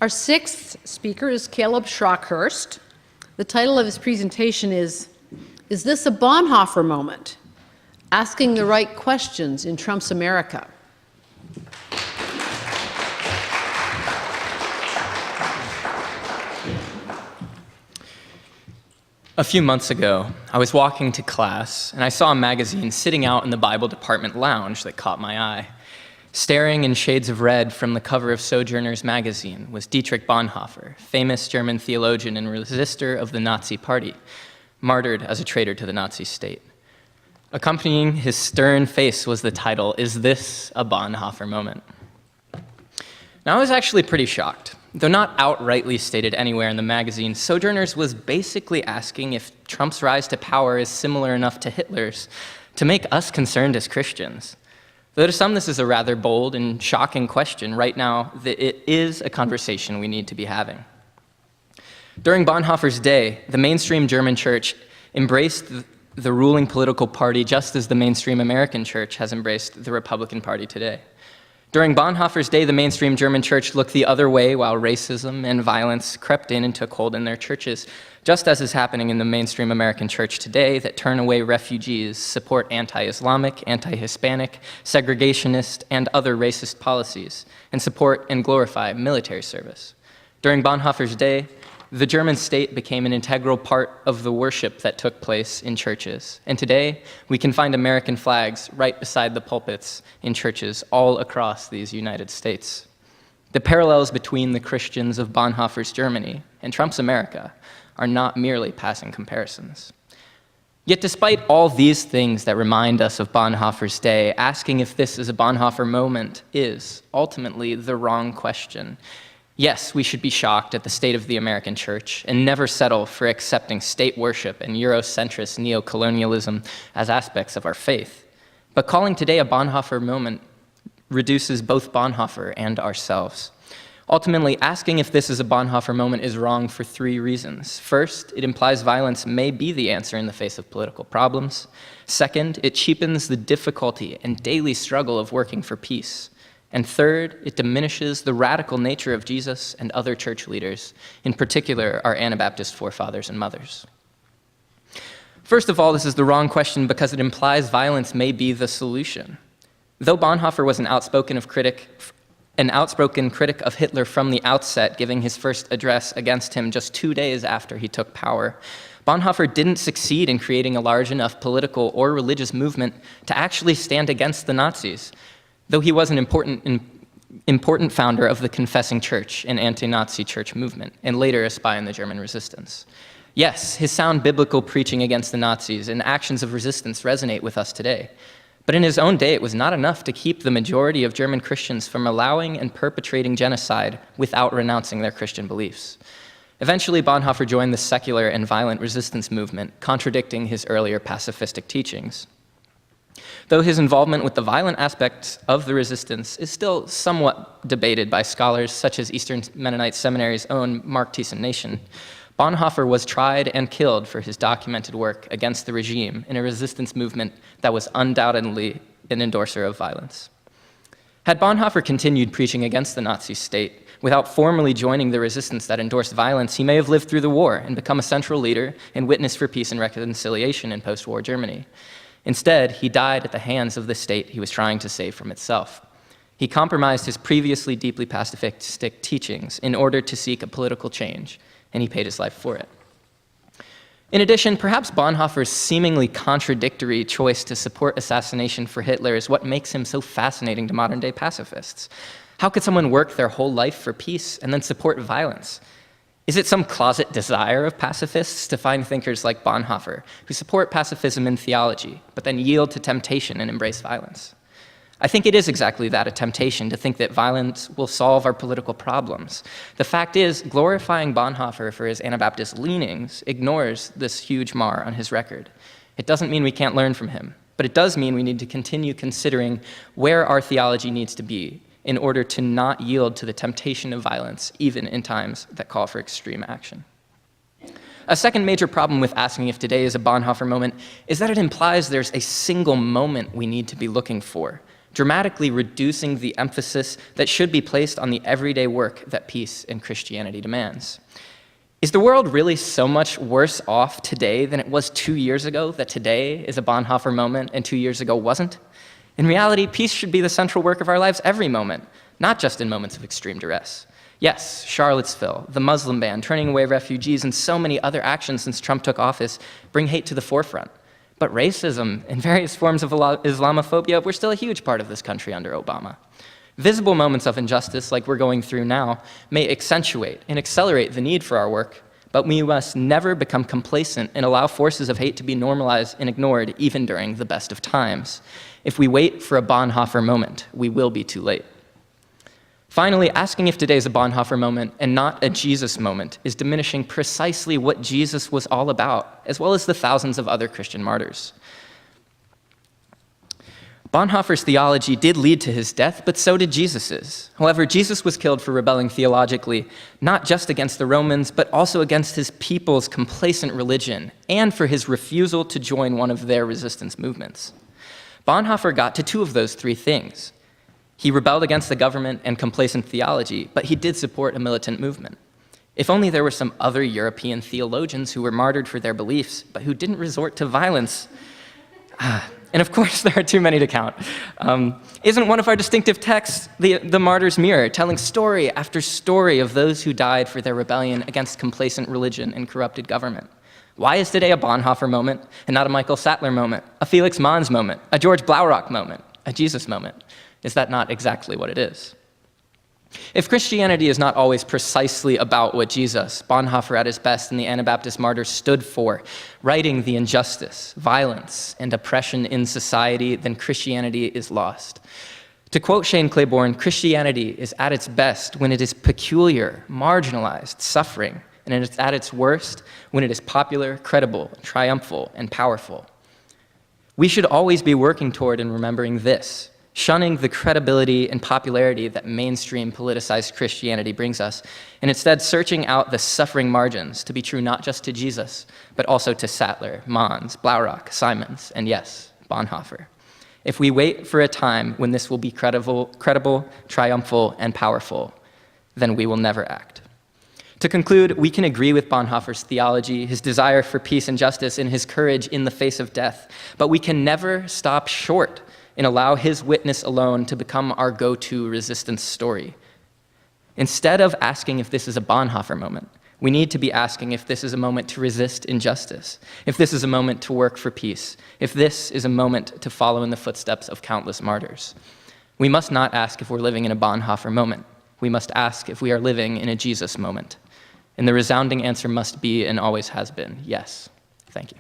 Our sixth speaker is Caleb Schrock-Hurst. The title of his presentation is this a Bonhoeffer moment? Asking the right questions in Trump's America. A few months ago, I was walking to class, and I saw a magazine sitting out in the Bible department lounge that caught my eye. Staring in shades of red from the cover of Sojourner's magazine was Dietrich Bonhoeffer, famous German theologian and resistor of the Nazi Party, martyred as a traitor to the Nazi state. Accompanying his stern face was the title, "Is This a Bonhoeffer Moment?" Now, I was actually pretty shocked. Though not outrightly stated anywhere in the magazine, Sojourners was basically asking if Trump's rise to power is similar enough to Hitler's to make us concerned as Christians. Though to some this is a rather bold and shocking question, right now it is a conversation we need to be having. During Bonhoeffer's day, the mainstream German church embraced the ruling political party just as the mainstream American church has embraced the Republican Party today. During Bonhoeffer's day, the mainstream German church looked the other way while racism and violence crept in and took hold in their churches, just as is happening in the mainstream American church today that turn away refugees, support anti-Islamic, anti-Hispanic, segregationist, and other racist policies, and support and glorify military service. During Bonhoeffer's day, the German state became an integral part of the worship that took place in churches. And today, we can find American flags right beside the pulpits in churches all across these United States. The parallels between the Christians of Bonhoeffer's Germany and Trump's America are not merely passing comparisons. Yet despite all these things that remind us of Bonhoeffer's day, asking if this is a Bonhoeffer moment is ultimately the wrong question. Yes, we should be shocked at the state of the American church and never settle for accepting state worship and Eurocentrist neocolonialism as aspects of our faith. But calling today a Bonhoeffer moment reduces both Bonhoeffer and ourselves. Ultimately, asking if this is a Bonhoeffer moment is wrong for three reasons. First, it implies violence may be the answer in the face of political problems. Second, it cheapens the difficulty and daily struggle of working for peace. And third, it diminishes the radical nature of Jesus and other church leaders, in particular our Anabaptist forefathers and mothers. First of all, this is the wrong question because it implies violence may be the solution. Though Bonhoeffer was an outspoken critic of Hitler from the outset, giving his first address against him just 2 days after he took power, Bonhoeffer didn't succeed in creating a large enough political or religious movement to actually stand against the Nazis, though he was an important founder of the Confessing Church, an anti-Nazi church movement, and later a spy in the German resistance. Yes, his sound biblical preaching against the Nazis and actions of resistance resonate with us today. But in his own day, it was not enough to keep the majority of German Christians from allowing and perpetrating genocide without renouncing their Christian beliefs. Eventually, Bonhoeffer joined the secular and violent resistance movement, contradicting his earlier pacifistic teachings. Though his involvement with the violent aspects of the resistance is still somewhat debated by scholars such as Eastern Mennonite Seminary's own Mark Thiessen-Nation, Bonhoeffer was tried and killed for his documented work against the regime in a resistance movement that was undoubtedly an endorser of violence. Had Bonhoeffer continued preaching against the Nazi state without formally joining the resistance that endorsed violence, he may have lived through the war and become a central leader and witness for peace and reconciliation in post-war Germany. Instead, he died at the hands of the state he was trying to save from itself. He compromised his previously deeply pacifistic teachings in order to seek a political change, and he paid his life for it. In addition, perhaps Bonhoeffer's seemingly contradictory choice to support assassination for Hitler is what makes him so fascinating to modern-day pacifists. How could someone work their whole life for peace and then support violence? Is it some closet desire of pacifists to find thinkers like Bonhoeffer, who support pacifism in theology, but then yield to temptation and embrace violence? I think it is exactly that, a temptation to think that violence will solve our political problems. The fact is, glorifying Bonhoeffer for his Anabaptist leanings ignores this huge mar on his record. It doesn't mean we can't learn from him, but it does mean we need to continue considering where our theology needs to be in order to not yield to the temptation of violence, even in times that call for extreme action. A second major problem with asking if today is a Bonhoeffer moment is that it implies there's a single moment we need to be looking for. dramatically reducing the emphasis that should be placed on the everyday work that peace and Christianity demands. Is the world really so much worse off today than it was 2 years ago, that today is a Bonhoeffer moment and 2 years ago wasn't? In reality, peace should be the central work of our lives every moment, not just in moments of extreme duress. Yes, Charlottesville, the Muslim ban, turning away refugees, and so many other actions since Trump took office bring hate to the forefront. But racism and various forms of Islamophobia were still a huge part of this country under Obama. Visible moments of injustice, like we're going through now, may accentuate and accelerate the need for our work, but we must never become complacent and allow forces of hate to be normalized and ignored even during the best of times. If we wait for a Bonhoeffer moment, we will be too late. Finally, asking if today is a Bonhoeffer moment and not a Jesus moment is diminishing precisely what Jesus was all about, as well as the thousands of other Christian martyrs. Bonhoeffer's theology did lead to his death, but so did Jesus's. However, Jesus was killed for rebelling theologically, not just against the Romans, but also against his people's complacent religion, and for his refusal to join one of their resistance movements. Bonhoeffer got to two of those three things. He rebelled against the government and complacent theology, but he did support a militant movement. If only there were some other European theologians who were martyred for their beliefs, but who didn't resort to violence. And of course, there are too many to count. Isn't one of our distinctive texts the Martyr's Mirror, telling story after story of those who died for their rebellion against complacent religion and corrupted government? Why is today a Bonhoeffer moment and not a Michael Sattler moment, a Felix Manz moment, a George Blaurock moment, a Jesus moment? Is that not exactly what it is? If Christianity is not always precisely about what Jesus, Bonhoeffer at his best, and the Anabaptist martyrs stood for, righting the injustice, violence, and oppression in society, then Christianity is lost. To quote Shane Claiborne, Christianity is at its best when it is peculiar, marginalized, suffering, and it's at its worst when it is popular, credible, triumphal, and powerful. We should always be working toward and remembering this, shunning the credibility and popularity that mainstream politicized Christianity brings us, and instead searching out the suffering margins to be true not just to Jesus, but also to Sattler, Manz, Blaurock, Simons, and yes, Bonhoeffer. If we wait for a time when this will be credible, triumphal, and powerful, then we will never act. To conclude, we can agree with Bonhoeffer's theology, his desire for peace and justice, and his courage in the face of death, but we can never stop short and allow his witness alone to become our go-to resistance story. Instead of asking if this is a Bonhoeffer moment, we need to be asking if this is a moment to resist injustice, if this is a moment to work for peace, if this is a moment to follow in the footsteps of countless martyrs. We must not ask if we're living in a Bonhoeffer moment. We must ask if we are living in a Jesus moment. And the resounding answer must be, and always has been, yes. Thank you.